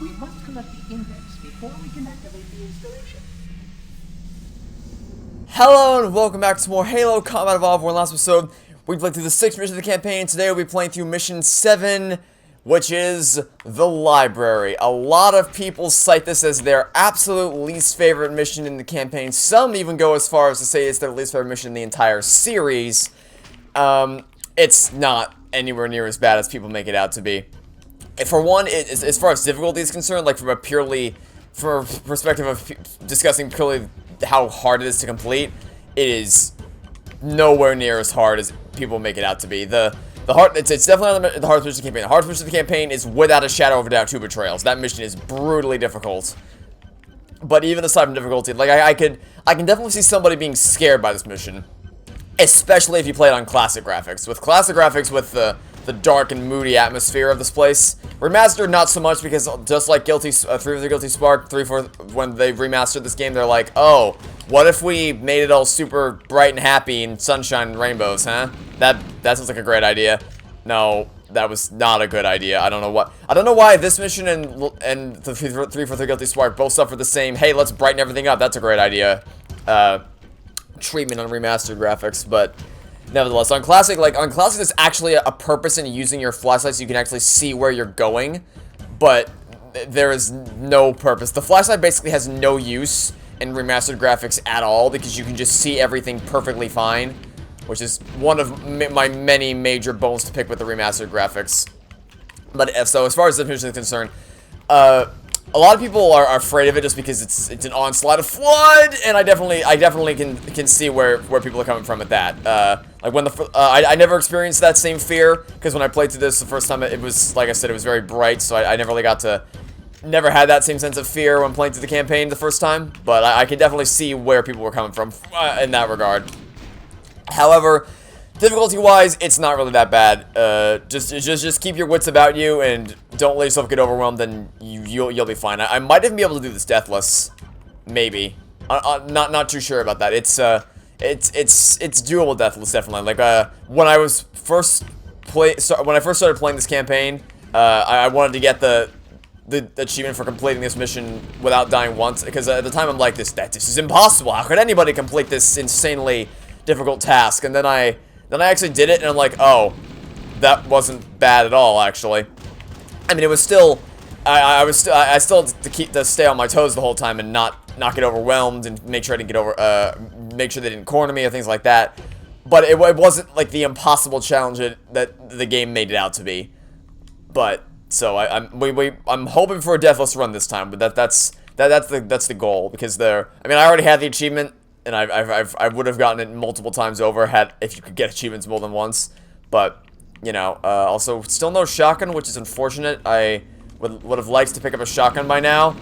We must collect the index before we can activate the installation. Hello and welcome back to more Halo Combat Evolved. Where in the last episode we played through the 6th mission of the campaign. Today we'll be playing through mission 7, which is the library. A lot of people cite this as their absolute least favorite mission in the campaign. Some even go as far as to say it's their least favorite mission in the entire series. It's not anywhere near as bad as people make it out to be. For one, as far as difficulty is concerned, like from a perspective of discussing purely how hard it is to complete, it is nowhere near as hard as people make it out to be. It's definitely not the hardest mission of the campaign. The hardest mission of the campaign is without a shadow of a doubt 2 betrayals. That mission is brutally difficult. But even aside from difficulty, like I can definitely see somebody being scared by this mission, especially if you play it on classic graphics. With classic graphics, with the dark and moody atmosphere of this place. Remastered, not so much, because just like 3 for the Guilty Spark, 3 for when they remastered this game, they're like, oh, what if we made it all super bright and happy and sunshine and rainbows, huh? That sounds like a great idea. No, that was not a good idea. I don't know why this mission and the 3 for the Guilty Spark both suffer the same, hey, let's brighten everything up, that's a great idea, treatment on remastered graphics, but nevertheless, on classic, there's actually a purpose in using your flashlight so you can actually see where you're going, but there is no purpose. The flashlight basically has no use in remastered graphics at all because you can just see everything perfectly fine, which is one of my many major bones to pick with the remastered graphics. But so as far as this mission is concerned, a lot of people are afraid of it just because it's an onslaught of flood, and I definitely can see where people are coming from at that. Like when I never experienced that same fear because when I played through this the first time, it was, like I said, it was very bright, so I never really never had that same sense of fear when playing through the campaign the first time. But I can definitely see where people were coming from in that regard. However, difficulty-wise, it's not really that bad. Just keep your wits about you and don't let yourself get overwhelmed, and you'll be fine. I might even be able to do this deathless, maybe. Not too sure about that. It's doable deathless, definitely. Like when I first started playing this campaign, I wanted to get the achievement for completing this mission without dying once, because at the time I'm like, this is impossible. How could anybody complete this insanely difficult task? And then I actually did it, and I'm like, oh, that wasn't bad at all, actually. I mean, it was still, I still had to stay on my toes the whole time and not get overwhelmed and make sure I didn't make sure they didn't corner me or things like that. But it wasn't like the impossible challenge that the game made it out to be. But so I'm hoping for a deathless run this time, but that's the goal, because I already had the achievement. And I would have gotten it multiple times over if you could get achievements more than once. But, you know, also still no shotgun, which is unfortunate. I would have liked to pick up a shotgun by now.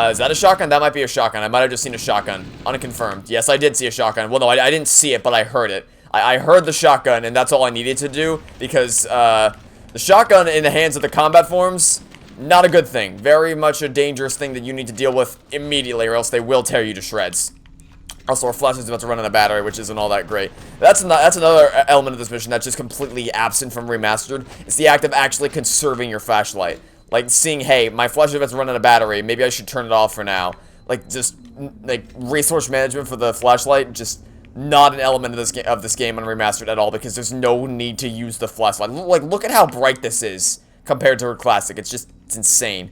Is that a shotgun? That might be a shotgun. I might have just seen a shotgun. Unconfirmed. Yes, I did see a shotgun. Well, no, I didn't see it, but I heard it. I heard the shotgun, and that's all I needed to do, because the shotgun in the hands of the combat forms, not a good thing. Very much a dangerous thing that you need to deal with immediately, or else they will tear you to shreds. Also, our flashlight's about to run out of battery, which isn't all that great. That's another element of this mission that's just completely absent from remastered. It's the act of actually conserving your flashlight. Like, seeing, hey, my flashlight's about to run out of battery, maybe I should turn it off for now. Like, just, like, resource management for the flashlight, just not an element of this game on remastered at all, because there's no need to use the flashlight. Like, look at how bright this is compared to a classic. It's insane.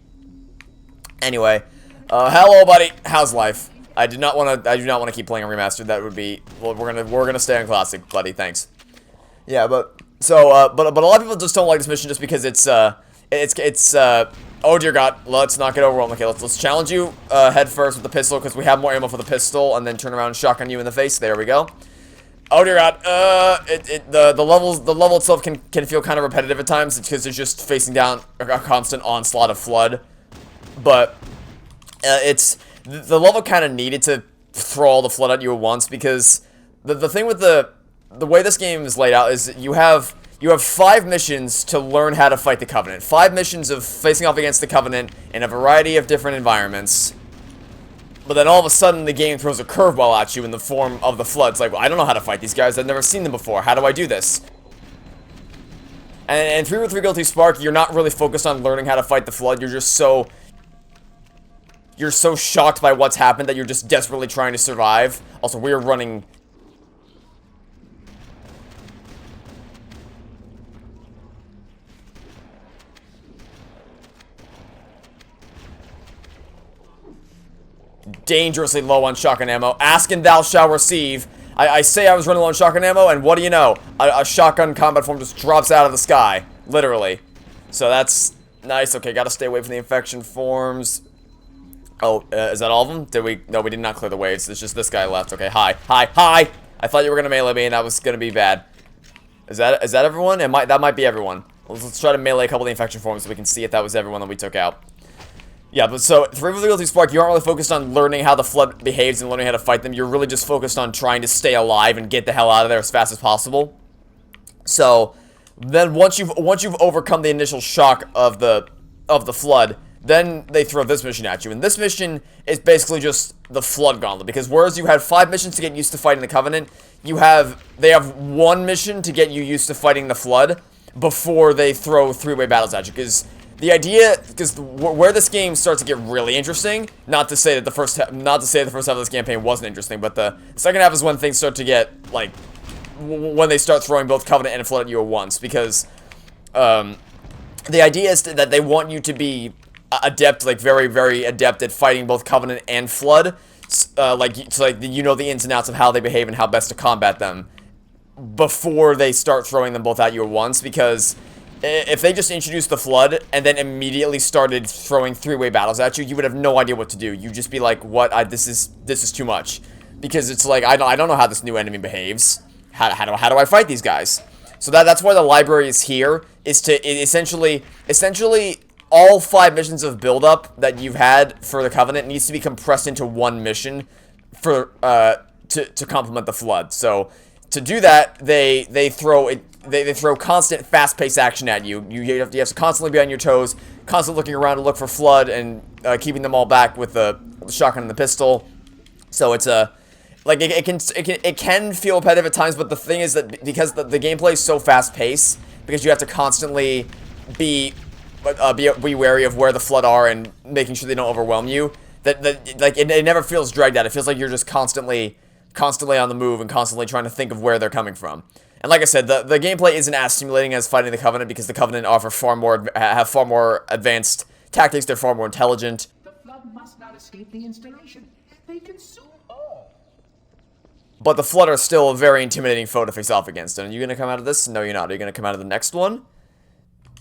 Anyway, hello, buddy. How's life? I do not want to keep playing on remastered. That would be, well, we're gonna stay on classic, buddy. Thanks. Yeah, but a lot of people just don't like this mission just because it's oh dear God, let's not get overwhelmed. Okay, let's challenge you head first with the pistol, because we have more ammo for the pistol, and then turn around and shotgun you in the face. There we go. Oh dear God, the level itself can feel kind of repetitive at times, because it's just facing down a constant onslaught of flood, but the level kind of needed to throw all the flood at you at once, because the thing with the way this game is laid out is you have 5 missions to learn how to fight the Covenant. 5 missions of facing off against the Covenant in a variety of different environments. But then all of a sudden the game throws a curveball at you in the form of the flood. It's like, well, I don't know how to fight these guys. I've never seen them before. How do I do this? And 3 with 3 Guilty Spark, you're not really focused on learning how to fight the flood. You're just so you're so shocked by what's happened that you're just desperately trying to survive. Also, we're running... dangerously low on shotgun ammo. Ask and thou shalt receive. I say I was running low on shotgun ammo, and what do you know? A shotgun combat form just drops out of the sky. Literally. So that's nice. Okay, gotta stay away from the infection forms. Oh, is that all of them? Did we? No, we did not clear the waves. It's just this guy left. Okay, hi. I thought you were gonna melee me, and that was gonna be bad. Is that everyone? That might be everyone. Let's try to melee a couple of the infection forms so we can see if that was everyone that we took out. Yeah, but so, for Difficulty Spark, you aren't really focused on learning how the Flood behaves and learning how to fight them. You're really just focused on trying to stay alive and get the hell out of there as fast as possible. So, then once you've overcome the initial shock of the Flood, then they throw this mission at you. And this mission is basically just the Flood Gauntlet, because whereas you had 5 missions to get used to fighting the Covenant, they have 1 mission to get you used to fighting the Flood before they throw 3-way battles at you. Because the idea, where this game starts to get really interesting, not to say that the first half of this campaign wasn't interesting, but the second half is when things start to get, like, when they start throwing both Covenant and Flood at you at once, because, the idea is that they want you to be adept, like, very, very adept at fighting both Covenant and Flood, you know the ins and outs of how they behave and how best to combat them before they start throwing them both at you at once, because if they just introduced the Flood and then immediately started throwing 3-way battles at you, you would have no idea what to do. You'd just be like, what? This is too much. Because it's like, I don't know how this new enemy behaves. How do I fight these guys? So that's why the library is here, is to essentially all 5 missions of build-up that you've had for the Covenant needs to be compressed into 1 mission for to complement the Flood. So to do that, they throw constant fast-paced action at you. You have to constantly be on your toes, constantly looking around to look for Flood, and keeping them all back with the shotgun and the pistol. So it's like it can feel repetitive at times, but the thing is that because the gameplay is so fast-paced, because you have to constantly be wary of where the Flood are and making sure they don't overwhelm you, that it never feels dragged out. It feels like you're just constantly on the move and constantly trying to think of where they're coming from. And like I said, the gameplay isn't as stimulating as fighting the Covenant, because the Covenant have far more advanced tactics. They're far more intelligent. The Flood must not escape the installation. They consume all. But the Flood are still a very intimidating foe to face off against. And are you gonna come out of this? No, you're not. Are you gonna come out of the next one?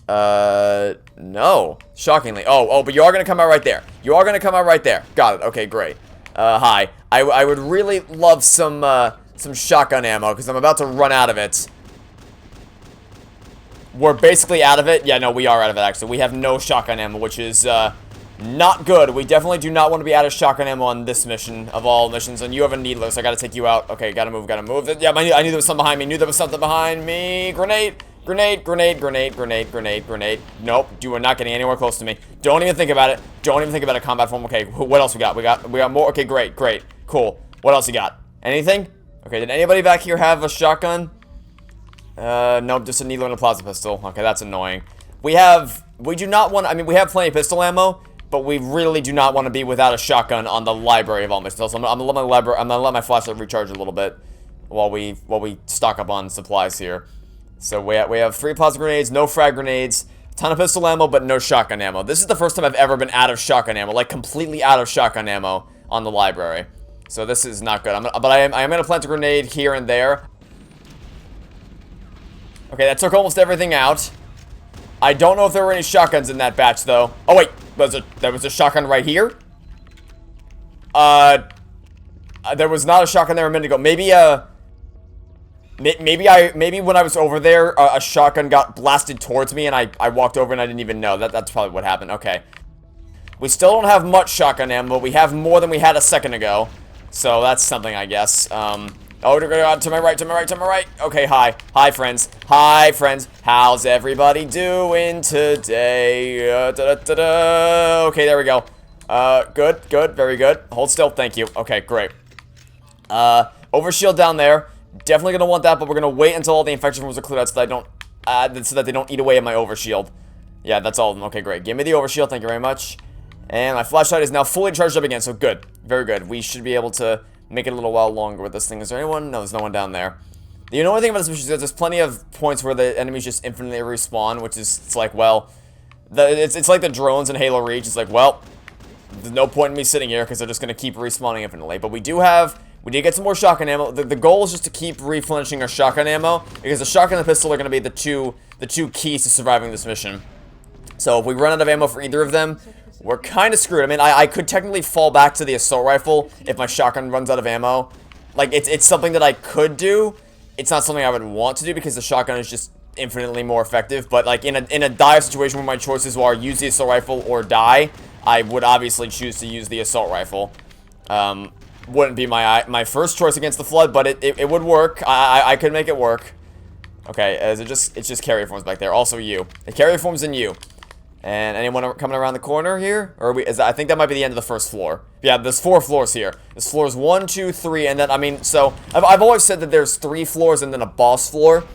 No. Shockingly. Oh, but you are gonna come out right there. You are gonna come out right there. Got it. Okay, great. Hi. I would really love some shotgun ammo, because I'm about to run out of it. We're basically out of it. Yeah, no, we are out of it, actually. We have no shotgun ammo, which is, not good. We definitely do not want to be out of shotgun ammo on this mission, of all missions. And you have a needler, so I gotta take you out. Okay, gotta move. Yeah, I knew there was something behind me. Grenade. Nope, you are not getting anywhere close to me. Don't even think about it. Don't even think about a combat form. Okay, what else we got? We got more. Okay, great, cool. What else you got? Anything? Okay, did anybody back here have a shotgun? Nope, just a needler and a plasma pistol. Okay, that's annoying. We do not want, I mean, we have plenty of pistol ammo, but we really do not want to be without a shotgun on the library of all missions. So I'm gonna let my flashlight recharge a little bit while we stock up on supplies here. So we have 3 plasma grenades, no frag grenades, a ton of pistol ammo, but no shotgun ammo. This is the first time I've ever been out of shotgun ammo, like completely out of shotgun ammo on the library. So this is not good. But I am going to plant a grenade here and there. Okay, that took almost everything out. I don't know if there were any shotguns in that batch, though. Oh, wait. There was a shotgun right here? There was not a shotgun there a minute ago. Maybe when I was over there, a shotgun got blasted towards me, and I walked over and I didn't even know. That's probably what happened. Okay. We still don't have much shotgun ammo, but we have more than we had a second ago. So that's something, I guess. Oh, to my right. Okay, hi, friends. How's everybody doing today? Okay, there we go. Good, very good. Hold still, thank you. Okay, great. Overshield down there. Definitely gonna want that, but we're gonna wait until all the infection forms are cleared out so that they don't eat away at my overshield. Yeah, that's all of them. Okay, great. Give me the overshield, thank you very much. And my flashlight is now fully charged up again, so good. Very good. We should be able to make it a little while longer with this thing. Is there anyone? No, there's no one down there. The only thing about this mission is that there's plenty of points where the enemies just infinitely respawn, which is, it's like, well, it's like the drones in Halo Reach. It's like, well, there's no point in me sitting here because they're just going to keep respawning infinitely. But we did get some more shotgun ammo. The goal is just to keep replenishing our shotgun ammo, because the shotgun and the pistol are going to be the two keys to surviving this mission. So if we run out of ammo for either of them, we're kind of screwed. I mean, I could technically fall back to the assault rifle if my shotgun runs out of ammo. Like, it's something that I could do. It's not something I would want to do because the shotgun is just infinitely more effective. But, like, in a dire situation where my choices are use the assault rifle or die, I would obviously choose to use the assault rifle. Wouldn't be my first choice against the Flood, but it would work. I could make it work. Okay, it's just carrier forms back there. Also you. The carrier forms in you. And anyone coming around the corner here? Or I think that might be the end of the first floor. Yeah, there's 4 floors here. There's floors 1, 2, 3, and then, I mean, so, I've always said that there's 3 floors and then a boss floor.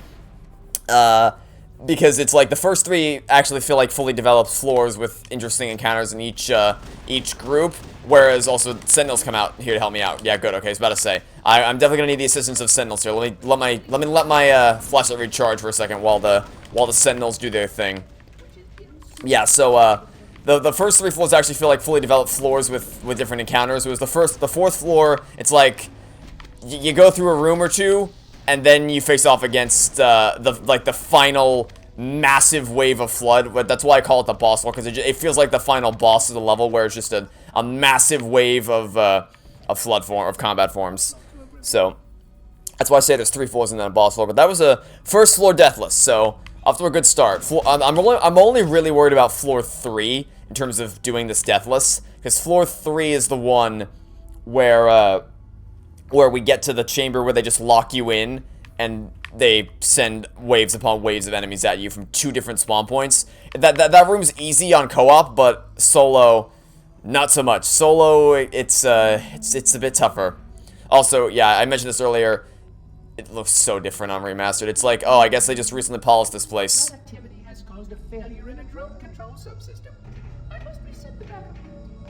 Because it's like, the first 3 actually feel like fully developed floors with interesting encounters in each group. Whereas, also, Sentinels come out here to help me out. Yeah, good, okay, I was about to say. I'm definitely gonna need the assistance of Sentinels here. Let me let my flashlight recharge for a second while the Sentinels do their thing. Yeah, so, the first 3 floors actually feel like fully developed floors with different encounters. It was the 4th floor, it's like, you go through a room or two, and then you face off against, the final massive wave of Flood. But that's why I call it the boss floor, because it feels like the final boss of the level, where it's just a massive wave of combat forms. So, that's why I say there's 3 floors and then a boss floor. But that was a first floor deathless, so off to a good start. I'm only really worried about floor 3 in terms of doing this deathless, because floor 3 is the one where we get to the chamber where they just lock you in and they send waves upon waves of enemies at you from 2 different spawn points. That room's easy on co-op, but solo, not so much. Solo, it's a bit tougher. Also, yeah, I mentioned this earlier. It looks so different on Remastered. It's like, oh, I guess they just recently polished this place. Activity has caused a failure in a drone control subsystem. I must reset the backup.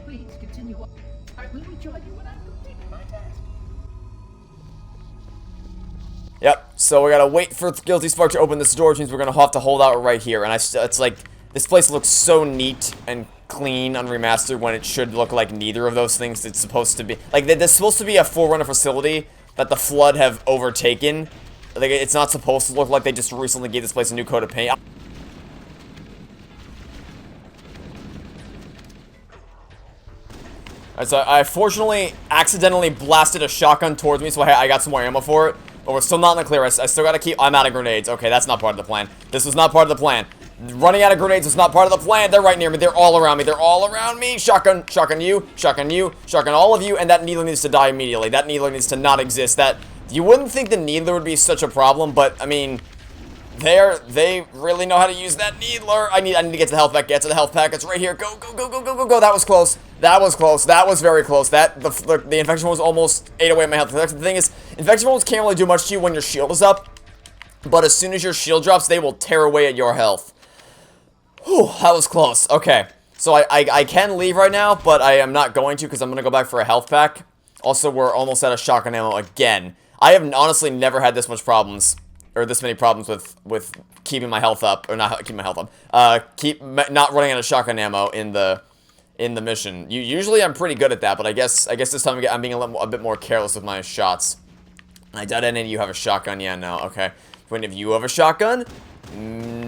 Please continue on. I will rejoin you when I've completed my task. Yep, so we gotta wait for Guilty Spark to open this door, which means we're gonna have to hold out right here. And it's like, this place looks so neat and clean on Remastered when it should look like neither of those things. It's supposed to be, like, there's supposed to be a Forerunner facility that the Flood have overtaken. Like, it's not supposed to look like they just recently gave this place a new coat of paint. Alright, so I fortunately accidentally blasted a shotgun towards me, so I got some more ammo for it. But we're still not in the clear. I still gotta keep... I'm out of grenades. Okay, that's not part of the plan. This was not part of the plan. Running out of grenades was not part of the plan. They're right near me. They're all around me. They're all around me. Shotgun, shotgun you, shotgun you, shotgun all of you, and that needler needs to die immediately. That needler needs to not exist. You wouldn't think the needler would be such a problem, but, I mean, they really know how to use that needler. I need to get to the health pack. Get to the health pack. It's right here. Go, go, go, go, go, go, go. That was close. That was close. That was very close. The infection was almost ate away my health. The thing is, infection wounds can't really do much to you when your shield is up, but as soon as your shield drops, they will tear away at your health. Whew, that was close. Okay, so I can leave right now, but I am not going to because I'm going to go back for a health pack. Also, we're almost out of shotgun ammo again. I have honestly never had this much problems, or this many problems with keeping my health up, or not keeping my health up. Not running out of shotgun ammo in the mission. Usually I'm pretty good at that, but I guess this time I'm being a bit more careless with my shots. I doubt any of you have a shotgun. Yeah, no, okay. Do any of you have a shotgun?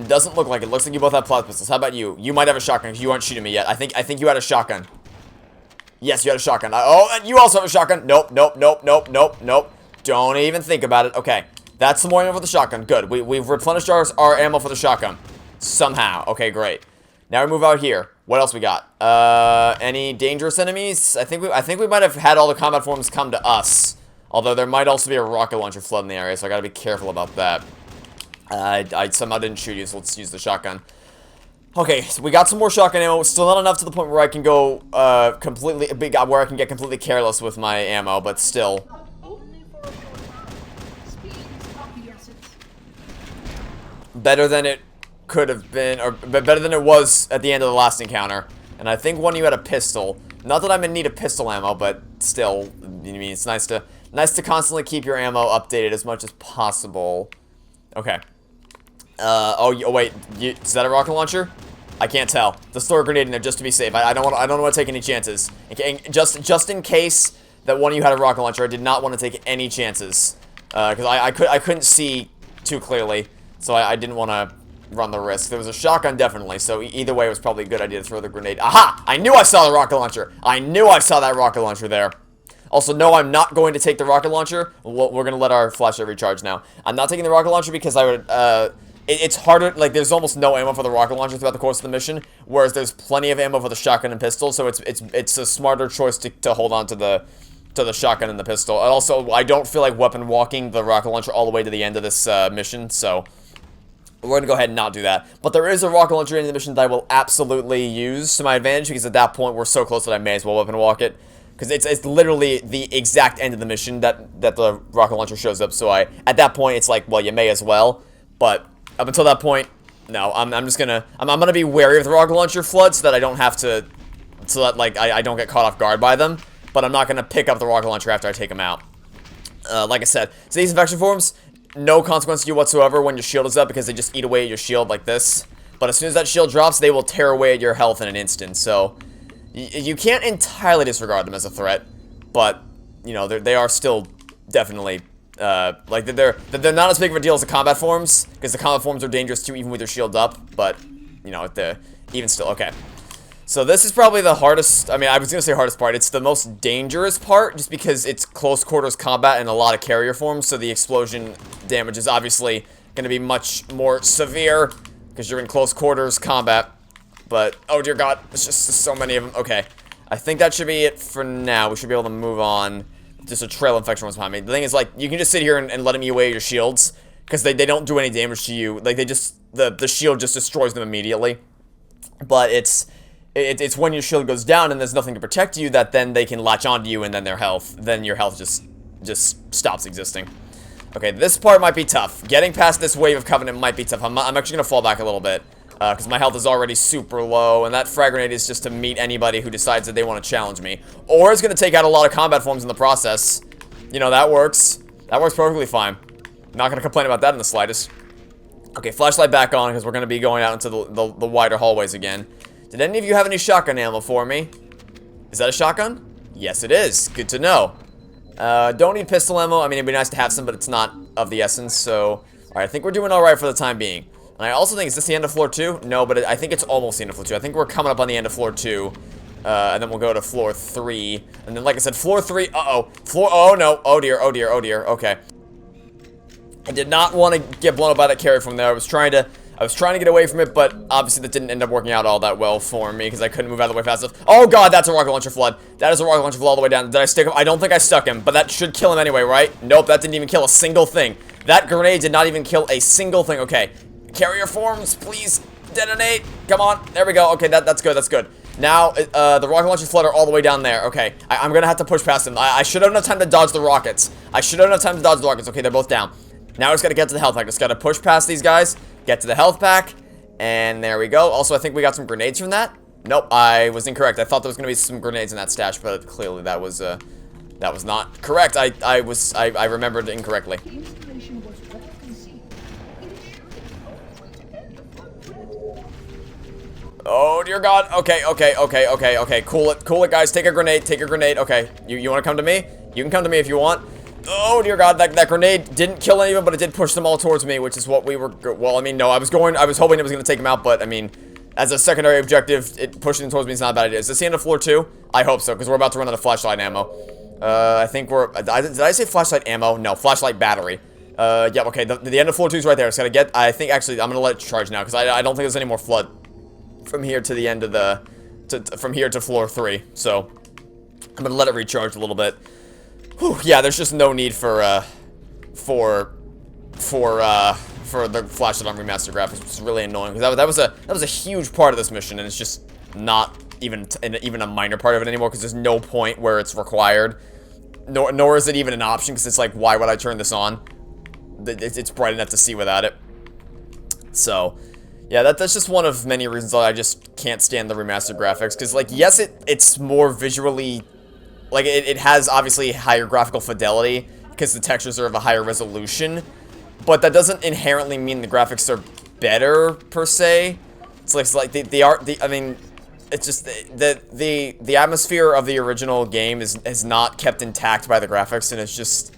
Doesn't look like it. Looks like you both have plasma pistols. How about you? You might have a shotgun because you aren't shooting me yet. I think you had a shotgun. Yes, you had a shotgun. Oh, and you also have a shotgun. Nope, nope, nope, nope, nope, nope. Don't even think about it. Okay, that's some more ammo for the shotgun. Good. We've replenished our ammo for the shotgun. Somehow. Okay, great. Now we move out here. What else we got? Any dangerous enemies? I think we might have had all the combat forms come to us. Although there might also be a rocket launcher flood in the area, so I gotta be careful about that. I somehow didn't shoot you, so let's use the shotgun. Okay, so we got some more shotgun ammo. Still not enough to the point where I can go where I can get completely careless with my ammo, but still. Better than it could have been, or better than it was at the end of the last encounter. and I think one of you had a pistol. Not that I'm in need of pistol ammo, but still, I mean, it's nice to constantly keep your ammo updated as much as possible. Okay. Oh wait, is that a rocket launcher? I can't tell. Just throw a grenade in there just to be safe. I don't want to take any chances. Okay, just in case that one of you had a rocket launcher, I did not want to take any chances. Because I couldn't see too clearly, so I didn't want to run the risk. There was a shotgun, definitely, so either way, it was probably a good idea to throw the grenade. Aha! I knew I saw the rocket launcher! I knew I saw that rocket launcher there. Also, no, I'm not going to take the rocket launcher. We're going to let our flashlight recharge now. I'm not taking the rocket launcher because I would, it's harder, like, there's almost no ammo for the rocket launcher throughout the course of the mission, whereas there's plenty of ammo for the shotgun and pistol, so it's a smarter choice to hold on to the shotgun and the pistol. And also, I don't feel like weapon walking the rocket launcher all the way to the end of this mission, so we're going to go ahead and not do that. But there is a rocket launcher in the mission that I will absolutely use to my advantage, because at that point, we're so close that I may as well weapon walk it. Because it's literally the exact end of the mission that the rocket launcher shows up, so at that point, it's like, well, you may as well. But up until that point, no, I'm just gonna, I'm gonna be wary of the rocket launcher flood so that I don't have to, so that, like, I don't get caught off guard by them. But I'm not gonna pick up the rocket launcher after I take them out. Like I said, so these infection forms, no consequence to you whatsoever when your shield is up, because they just eat away at your shield like this. But as soon as that shield drops, they will tear away at your health in an instant, so you can't entirely disregard them as a threat, but, you know, they are still definitely, like, they're not as big of a deal as the combat forms, because the combat forms are dangerous too, even with your shield up, but, you know, even still, okay. So this is probably the hardest, I mean, I was going to say hardest part, it's the most dangerous part, just because it's close quarters combat and a lot of carrier forms, so the explosion damage is obviously going to be much more severe, because you're in close quarters combat. But, oh dear god, it's just so many of them. Okay, I think that should be it for now. We should be able to move on. Just a trail of infection ones behind me. The thing is, like, you can just sit here and let them eat away your shields, because they don't do any damage to you. Like, they just, the shield just destroys them immediately. But it's when your shield goes down and there's nothing to protect you that then they can latch onto you, and then your health just stops existing. Okay, this part might be tough. Getting past this wave of Covenant might be tough. I'm actually gonna fall back a little bit. Because my health is already super low, and that frag grenade is just to meet anybody who decides that they want to challenge me. Or it's going to take out a lot of combat forms in the process. You know, that works. That works perfectly fine. Not going to complain about that in the slightest. Okay, flashlight back on, because we're going to be going out into the wider hallways again. Did any of you have any shotgun ammo for me? Is that a shotgun? Yes, it is. Good to know. Don't need pistol ammo. I mean, it'd be nice to have some, but it's not of the essence, so... Alright, I think we're doing alright for the time being. And I also think, is this the end of floor 2? No, but I think it's almost the end of floor 2. I think we're coming up on the end of floor 2. And then we'll go to floor 3. And then, like I said, floor 3, oh no, oh dear, okay. I did not want to get blown up by that carrier from there. I was trying to get away from it, but obviously that didn't end up working out all that well for me, because I couldn't move out of the way fast enough. Oh god, that's a rocket launcher flood. That is a rocket launcher flood all the way down. Did I stick him? I don't think I stuck him, but that should kill him anyway, right? Nope, that didn't even kill a single thing. That grenade did not even kill a single thing. Okay. Carrier forms, please detonate. Come on, there we go. Okay, that's good. Now, the rocket launchers flood are all the way down there. Okay, I'm gonna have to push past them. I should have enough time to dodge the rockets. Okay, they're both down. Now I just gotta get to the health pack. Just gotta push past these guys, get to the health pack, and there we go. Also, I think we got some grenades from that. Nope, I was incorrect. I thought there was gonna be some grenades in that stash, but clearly that was not correct. I remembered incorrectly. Oh dear god. Okay. Cool it, guys. Take a grenade. Okay. You want to come to me? You can come to me if you want. Oh dear god, that grenade didn't kill any of them, but it did push them all towards me, which is what we were, well, I mean, no, I was hoping it was going to take them out, but, I mean, as a secondary objective, pushing them towards me is not a bad idea. Is this the end of floor 2? I hope so, because we're about to run out of flashlight ammo. I think did I say flashlight ammo? No, flashlight battery. Yeah, okay, the end of floor 2 is right there. It's gonna get, I think, actually, I'm gonna let it charge now, because I don't think there's any more flood from here to the end of from here to floor 3, so I'm gonna let it recharge a little bit. Whew, yeah, there's just no need for the flashlight on remaster graphics, which is really annoying, because that was a huge part of this mission, and it's just not even a minor part of it anymore, because there's no point where it's required, nor is it even an option, because it's like, why would I turn this on? It's bright enough to see without it. So Yeah, that's just one of many reasons why I just can't stand the remastered graphics. Because, like, yes, it's more visually... Like, it has, obviously, higher graphical fidelity, because the textures are of a higher resolution. But that doesn't inherently mean the graphics are better, per se. It's like the art... I mean, it's just... The atmosphere of the original game is not kept intact by the graphics, and it's just...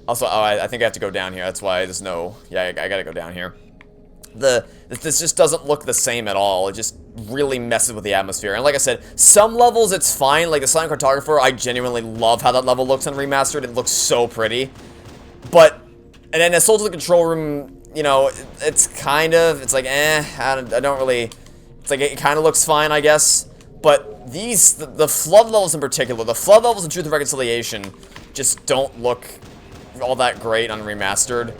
Also, oh, I think I have to go down here. That's why there's no... Yeah, I gotta go down here. This just doesn't look the same at all. It just really messes with the atmosphere. And like I said, some levels it's fine. Like the Silent Cartographer, I genuinely love how that level looks on remastered. It looks so pretty. But, and then Assault of the Control Room, you know, it's kind of, it's like, I don't really, it's like, it kind of looks fine, I guess. But these, the flood levels in particular, the flood levels in Truth and Reconciliation just don't look all that great on remastered.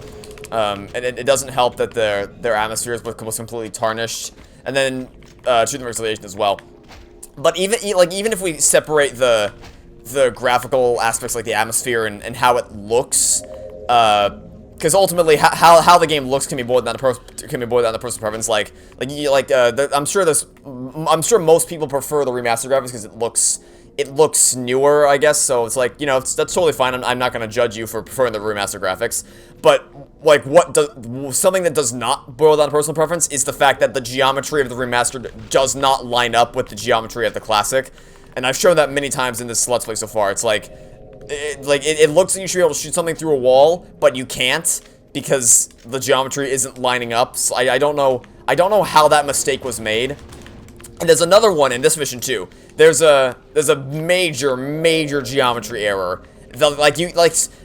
And it doesn't help that their atmosphere is completely tarnished, and then Truth and Reconciliation as well. But even if we separate the graphical aspects, like the atmosphere and how it looks, because ultimately how the game looks can be boiled down to personal preference. I'm sure most people prefer the remastered graphics because it looks newer, I guess, so it's like, you know, that's totally fine. I'm not going to judge you for preferring the remastered graphics, but, like, something that does not boil down to personal preference is the fact that the geometry of the remastered does not line up with the geometry of the classic, and I've shown that many times in this Let's Play so far. It's like, it looks like you should be able to shoot something through a wall, but you can't, because the geometry isn't lining up, so I don't know how that mistake was made. And there's another one in this mission too. There's a major geometry error.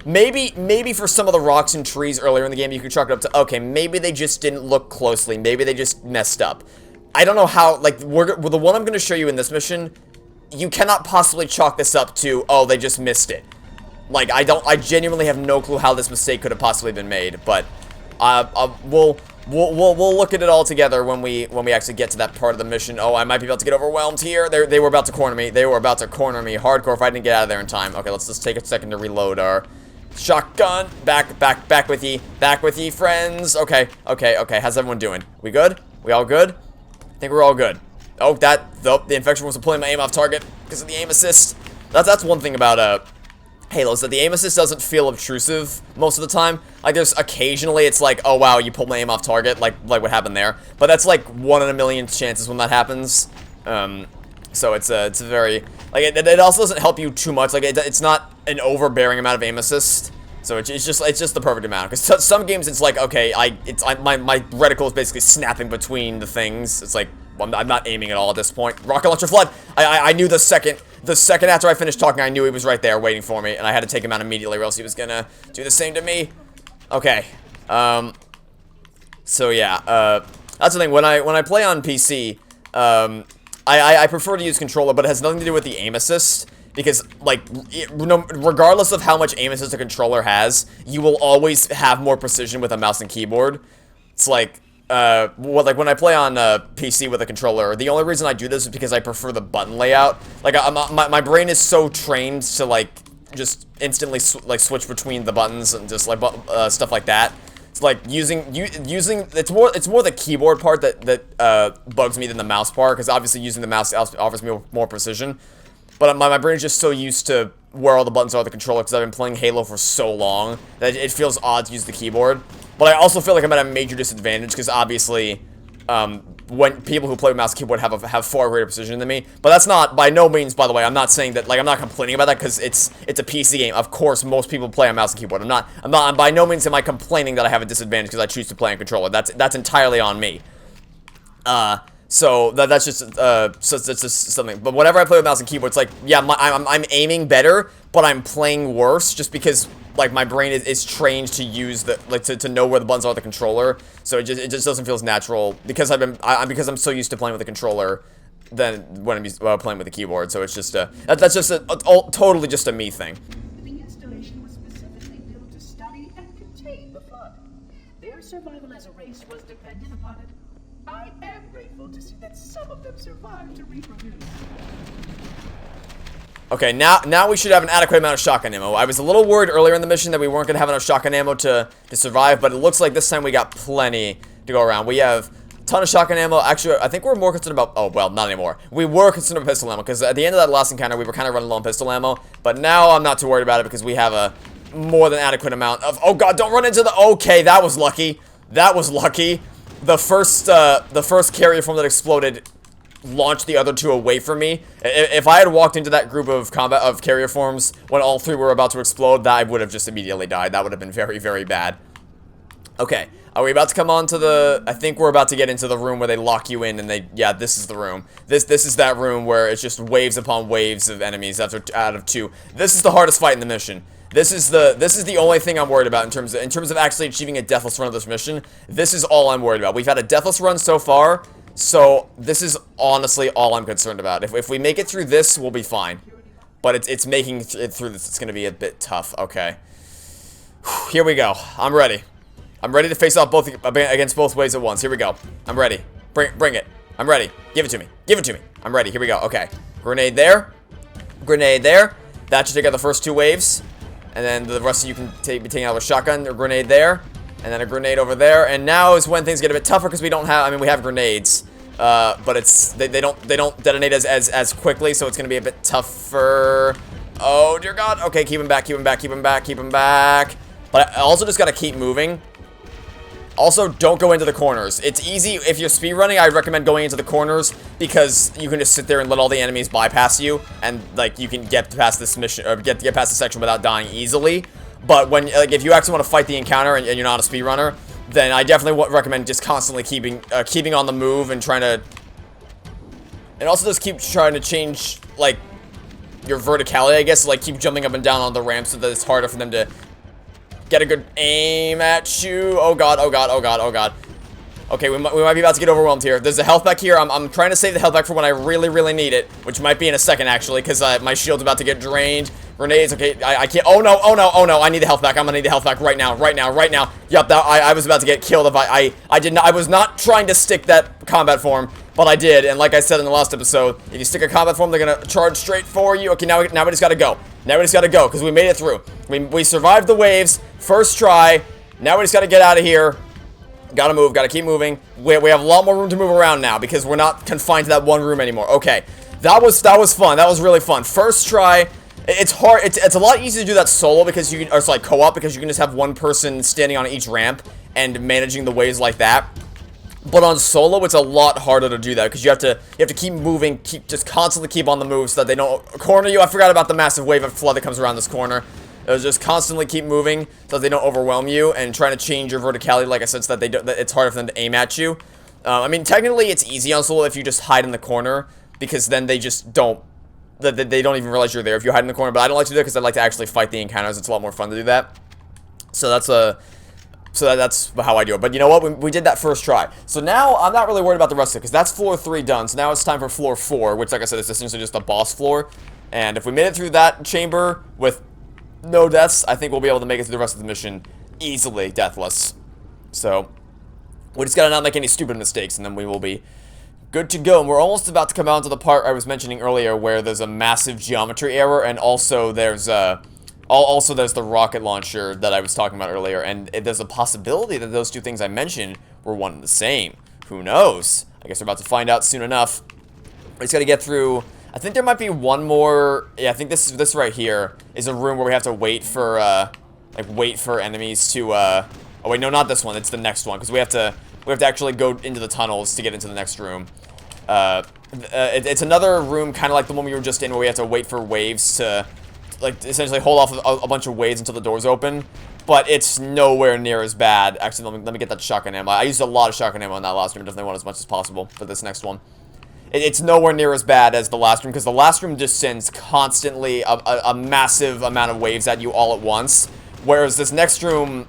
Maybe for some of the rocks and trees earlier in the game, you could chalk it up to, okay, maybe they just didn't look closely. Maybe they just messed up. I don't know how, like, the one I'm going to show you in this mission, you cannot possibly chalk this up to, oh, they just missed it. Like, I genuinely have no clue how this mistake could have possibly been made, but, We'll look at it all together when we actually get to that part of the mission. Oh, I might be about to get overwhelmed here. They were about to corner me. They were about to corner me hardcore if I didn't get out of there in time. Okay, let's just take a second to reload our shotgun. Back with ye. Back with ye, friends. Okay. How's everyone doing? We good? We all good? I think we're all good. Oh, the infection was pulling my aim off target because of the aim assist. That's one thing about Halo, is that the aim assist doesn't feel obtrusive most of the time. Like, there's occasionally it's like, oh wow, you pulled my aim off target, like what happened there. But that's like 1 in a million chances when that happens. So it's a very, like, it also doesn't help you too much. Like, it's not an overbearing amount of aim assist. So it's just the perfect amount. Because some games it's like, okay, my reticle is basically snapping between the things. It's like, I'm not aiming at all at this point. Rocket launcher flood. I knew the second after I finished talking, I knew he was right there waiting for me, and I had to take him out immediately, or else he was gonna do the same to me. Okay. So yeah. That's the thing. When I play on PC, I prefer to use controller, but it has nothing to do with the aim assist. Because, like, regardless of how much aim assist a controller has, you will always have more precision with a mouse and keyboard. It's like, like when I play on PC with a controller, the only reason I do this is because I prefer the button layout. Like, my brain is so trained to, like, just instantly switch between the buttons and just like stuff like that. It's like using it's more the keyboard part that bugs me than the mouse part, because obviously using the mouse offers me more precision. But my brain is just so used to where all the buttons are on the controller, because I've been playing Halo for so long that it feels odd to use the keyboard. But I also feel like I'm at a major disadvantage, because obviously, when people who play with mouse and keyboard have far greater precision than me. But that's not, by no means, by the way, I'm not saying that, like, I'm not complaining about that, because it's a PC game. Of course, most people play on mouse and keyboard. By no means am I complaining that I have a disadvantage because I choose to play on controller. That's entirely on me. So that's just something. But whenever I play with mouse and keyboard, it's like, yeah, I'm aiming better, but I'm playing worse just because, like, my brain is trained to use to know where the buttons are on the controller. So it just doesn't feel as natural because because I'm so used to playing with the controller than when I'm playing with the keyboard. So it's just that's just totally just a me thing. The installation was specifically built to study and contain the flood. Their survival as a race was dependent upon it. I am grateful to see that some of them survived to reproduce. Okay, now we should have an adequate amount of shotgun ammo. I was a little worried earlier in the mission that we weren't going to have enough shotgun ammo to survive, but it looks like this time we got plenty to go around. We have ton of shotgun ammo. Actually, I think we're more concerned about... Oh, well, not anymore. We were concerned about pistol ammo, because at the end of that last encounter, we were kind of running low on pistol ammo. But now I'm not too worried about it, because we have a more than adequate amount of... Oh, God, don't run into the... Okay, that was lucky. That was lucky. The first carrier form that exploded launched the other two away from me. If I had walked into that group of carrier forms when all three were about to explode, that I would have just immediately died. That would have been very, very bad. Okay, are we about to come on to the... I think we're about to get into the room where they lock you in and they... Yeah, this is the room. This is that room where it's just waves upon waves of enemies out of two. This is the hardest fight in the mission. This is the only thing I'm worried about in terms of actually achieving a deathless run of this mission. This is all I'm worried about. We've had a deathless run so far, so this is honestly all I'm concerned about. If we make it through this, we'll be fine. But it's making it through this. It's going to be a bit tough. Okay. Here we go. I'm ready. I'm ready to face off against both waves at once. Here we go. I'm ready. Bring it. I'm ready. Give it to me. Give it to me. I'm ready. Here we go. Okay. Grenade there. Grenade there. That should take out the first two waves. And then the rest of you can be taking out with a shotgun. A grenade there. And then a grenade over there. And now is when things get a bit tougher because we don't have... I mean, we have grenades. But it's... They don't detonate as quickly, so it's going to be a bit tougher. Oh, dear God. Okay, keep him back, keep him back, keep him back, keep him back. But I also just got to keep moving. Also, don't go into the corners. It's easy. If you're speedrunning, I'd recommend going into the corners because you can just sit there and let all the enemies bypass you, and like you can get past this mission or get past the section without dying easily. But when if you actually want to fight the encounter and you're not a speedrunner, then I definitely recommend just constantly keeping on the move and trying to, and also just keep trying to change like your verticality, I guess, like keep jumping up and down on the ramp so that it's harder for them to get a good aim at you. Oh God, oh God, oh God, oh God. Okay, we might be about to get overwhelmed here. There's a health pack here. I'm trying to save the health pack for when I really, really need it, which might be in a second, actually, because my shield's about to get drained. Grenades, okay, I can't. Oh no, oh no, oh no, I need the health pack. I'm gonna need the health pack right now, right now, right now. Yup, I was about to get killed if I was not trying to stick that combat form, but I did, and like I said in the last episode, if you stick a combat form, they're gonna charge straight for you. Okay, now we just gotta go. Now we just gotta go, because we made it through. We survived the waves, first try. Now we just gotta get out of here. Gotta move, gotta keep moving. We have a lot more room to move around now, because we're not confined to that one room anymore. Okay, that was fun. That was really fun. First try. It's hard. It's a lot easier to do that solo because you can, or it's like co-op because you can just have one person standing on each ramp and managing the waves like that. But on solo, it's a lot harder to do that because you have to keep moving, just constantly keep on the move so that they don't corner you. I forgot about the massive wave of flood that comes around this corner. Just constantly keep moving so that they don't overwhelm you and trying to change your verticality, like I said, so that it's harder for them to aim at you. I mean, technically, it's easy on solo if you just hide in the corner because then they just don't. They don't even realize you're there if you hide in the corner, but I don't like to do that because I like to actually fight the encounters. It's a lot more fun to do that. So that's how I do it. But you know what? We did that first try. So now I'm not really worried about the rest of it because that's floor 3 done. So now it's time for floor 4, which, like I said, is essentially just a boss floor. And if we made it through that chamber with no deaths, I think we'll be able to make it through the rest of the mission easily deathless. So we just gotta not make any stupid mistakes, and then we will be good to go. And we're almost about to come out to the part I was mentioning earlier where there's a massive geometry error, and also there's the rocket launcher that I was talking about earlier, and there's a possibility that those two things I mentioned were one and the same. Who knows? I guess we're about to find out soon enough. We just gotta get through. I think there might be one more. Yeah, I think this right here is a room where we have to wait for enemies to oh wait, no, not this one. It's the next one because we have to actually go into the tunnels to get into the next room. It's another room kind of like the one we were just in where we have to wait for waves to, like, essentially hold off a bunch of waves until the doors open. But it's nowhere near as bad. Actually, let me get that shotgun ammo. I used a lot of shotgun ammo in that last room. Definitely want as much as possible for this next one. It's nowhere near as bad as the last room because the last room just sends constantly a massive amount of waves at you all at once. Whereas this next room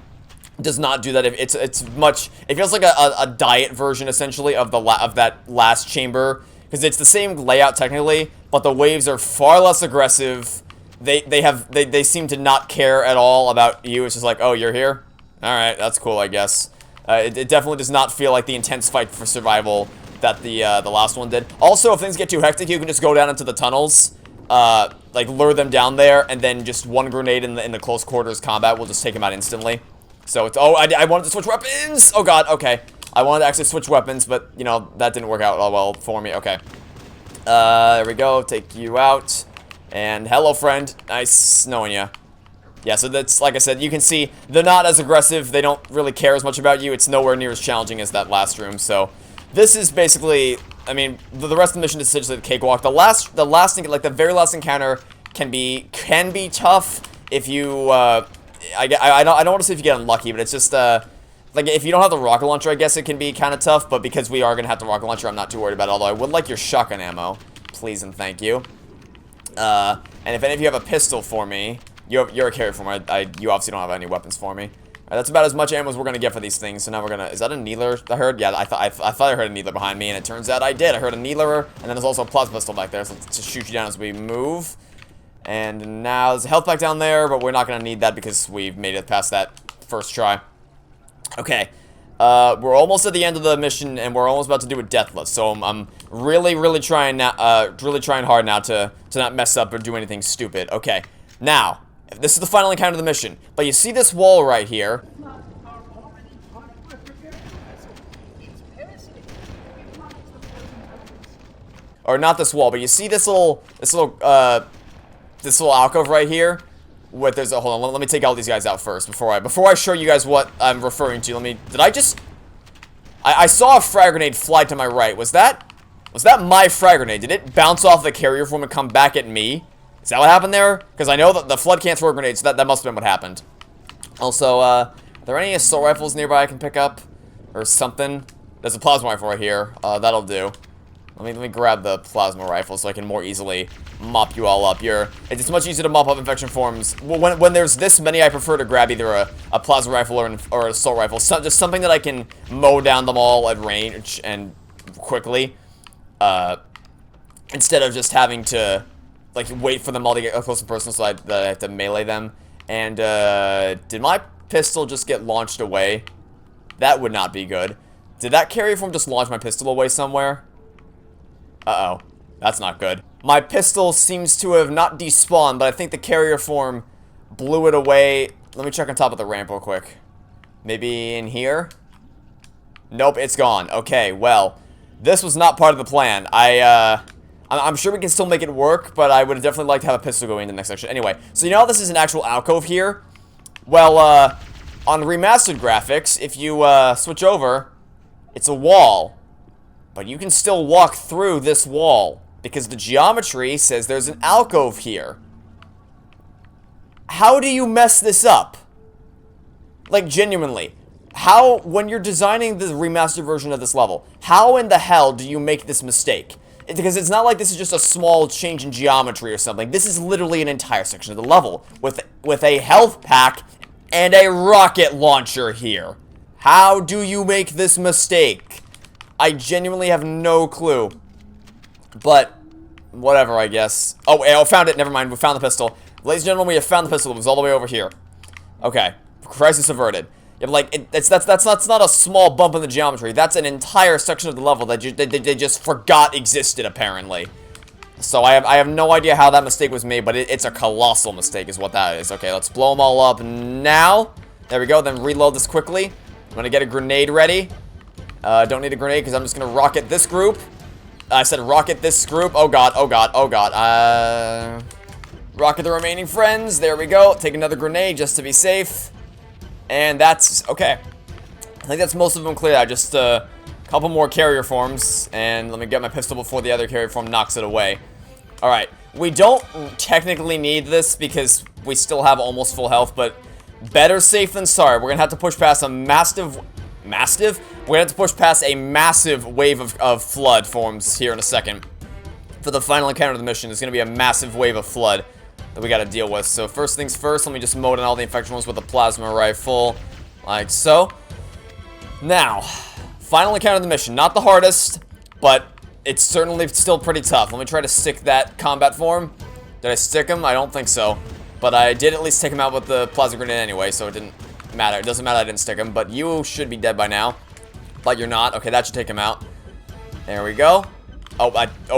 does not do that. It feels like a diet version essentially of that last chamber because it's the same layout technically, but the waves are far less aggressive. They seem to not care at all about you. It's just like, oh, you're here? Alright, that's cool, I guess. It definitely does not feel like the intense fight for survival that the last one did. Also, if things get too hectic, you can just go down into the tunnels, like lure them down there, and then just one grenade in the close quarters combat will just take them out instantly. So it's, oh, I wanted to switch weapons! Oh god, okay. I wanted to actually switch weapons, but, you know, that didn't work out all well for me. Okay. There we go. Take you out. And hello, friend. Nice knowing you. Yeah, so that's, like I said, you can see they're not as aggressive. They don't really care as much about you. It's nowhere near as challenging as that last room. So this is basically, I mean, the rest of the mission is essentially the cakewalk. The last thing, like the very last encounter can be tough if you, I don't want to say if you get unlucky, but it's just, like, if you don't have the rocket launcher, I guess it can be kind of tough, but because we are going to have the rocket launcher, I'm not too worried about it, although I would like your shotgun ammo. Please and thank you. And if any of you have a pistol for me, you're a carrier for me. You obviously don't have any weapons for me. Alright, that's about as much ammo as we're going to get for these things, so now we're going to... Is that a needler I heard? Yeah, I thought I heard a needler behind me, and it turns out I did. I heard a needler, and then there's also a plasma pistol back there, so let's just shoot you down as we move. And now there's a health pack down there, but we're not going to need that because we've made it past that first try. Okay, we're almost at the end of the mission, and we're almost about to do a deathless. So I'm really trying now, really trying hard now to not mess up or do anything stupid. Okay, now this is the final encounter of the mission. But you see this wall right here? Or not this wall, but you see this little alcove right here? With there's a hold on, let me take all these guys out first before I show you guys what I'm referring to. I saw a frag grenade fly to my right. Was that my frag grenade? Did it bounce off the carrier form and come back at me? Is that what happened there? Because I know that the flood can't throw grenades, so that must have been what happened. Also, are there any assault rifles nearby I can pick up? Or something? There's a plasma rifle right here. That'll do. Let me grab the plasma rifle so I can more easily mop you all up. It's much easier to mop up infection forms. When there's this many, I prefer to grab either a plasma rifle or an assault rifle. Just something that I can mow down them all at range and quickly. Instead of just having to, like, wait for them all to get close and personal so I have to melee them. And, did my pistol just get launched away? That would not be good. Did that carrier form just launch my pistol away somewhere? Uh-oh. That's not good. My pistol seems to have not despawned, but I think the carrier form blew it away. Let me check on top of the ramp real quick. Maybe in here? Nope, it's gone. Okay, well, this was not part of the plan. I'm sure we can still make it work, but I would definitely like to have a pistol going in the next section. Anyway, so you know how this is an actual alcove here? Well, on remastered graphics, if you, switch over, it's a wall. But you can still walk through this wall, because the geometry says there's an alcove here. How do you mess this up? Like, genuinely. How, when you're designing the remastered version of this level, how in the hell do you make this mistake? Because it's not like this is just a small change in geometry or something. This is literally an entire section of the level, with a health pack and a rocket launcher here. How do you make this mistake? I genuinely have no clue. But, whatever, I guess. Oh, I found it. Never mind. We found the pistol. Ladies and gentlemen, we have found the pistol. It was all the way over here. Okay. Crisis averted. Yeah, but, like, that's not a small bump in the geometry. That's an entire section of the level that they just forgot existed, apparently. So I have no idea how that mistake was made, but it's a colossal mistake is what that is. Okay, let's blow them all up now. There we go. Then reload this quickly. I'm going to get a grenade ready. Don't need a grenade because I'm just going to rocket this group. I said rocket this group. Oh god, oh god, oh god. Rocket the remaining friends. There we go. Take another grenade just to be safe. And that's okay. I think that's most of them cleared out. Just a couple more carrier forms. And let me get my pistol before the other carrier form knocks it away. Alright. We don't technically need this because we still have almost full health. But better safe than sorry. We're going to have to push past a massive... Massive? We're going to have to push past a massive wave of flood forms here in a second. For the final encounter of the mission, there's going to be a massive wave of flood that we got to deal with. So first things first, let me just mow down all the infection ones with a plasma rifle. Like so. Now, final encounter of the mission. Not the hardest, but it's certainly still pretty tough. Let me try to stick that combat form. Did I stick him? I don't think so. But I did at least take him out with the plasma grenade anyway, so it didn't matter. It doesn't matter I didn't stick him, but you should be dead by now. But you're not. Okay, that should take him out. There we go. Oh,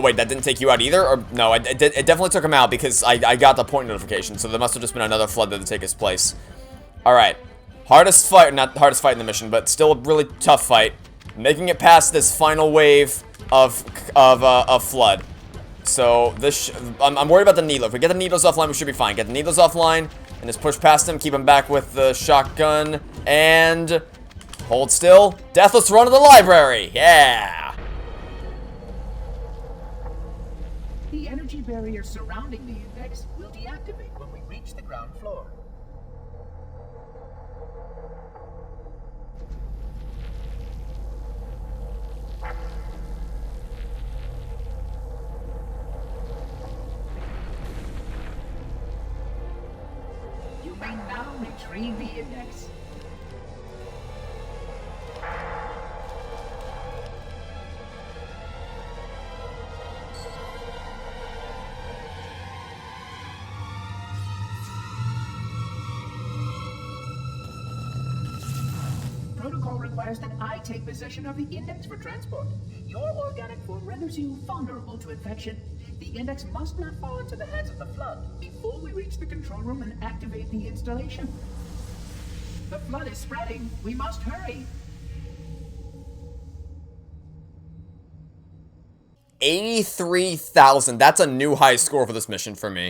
wait, that didn't take you out either? Or no, it definitely took him out because I got the point notification, so there must have just been another flood that would take his place. Alright. Hardest fight, not hardest fight in the mission, but still a really tough fight. making it past this final wave of flood. So this, I'm worried about the needler. If we get the needles offline, we should be fine. Get the needles offline and just push past them. Keep him back with the shotgun and hold still. Deathless run to the library. Yeah. The energy barrier surrounding the index will deactivate when we reach the ground floor. You may now retrieve the index. Protocol requires that I take possession of the index for transport. Your organic form renders you vulnerable to infection. The index must not fall into the hands of the flood before we reach the control room and activate the installation. The flood is spreading. We must hurry. 83,000. That's a new high score for this mission for me.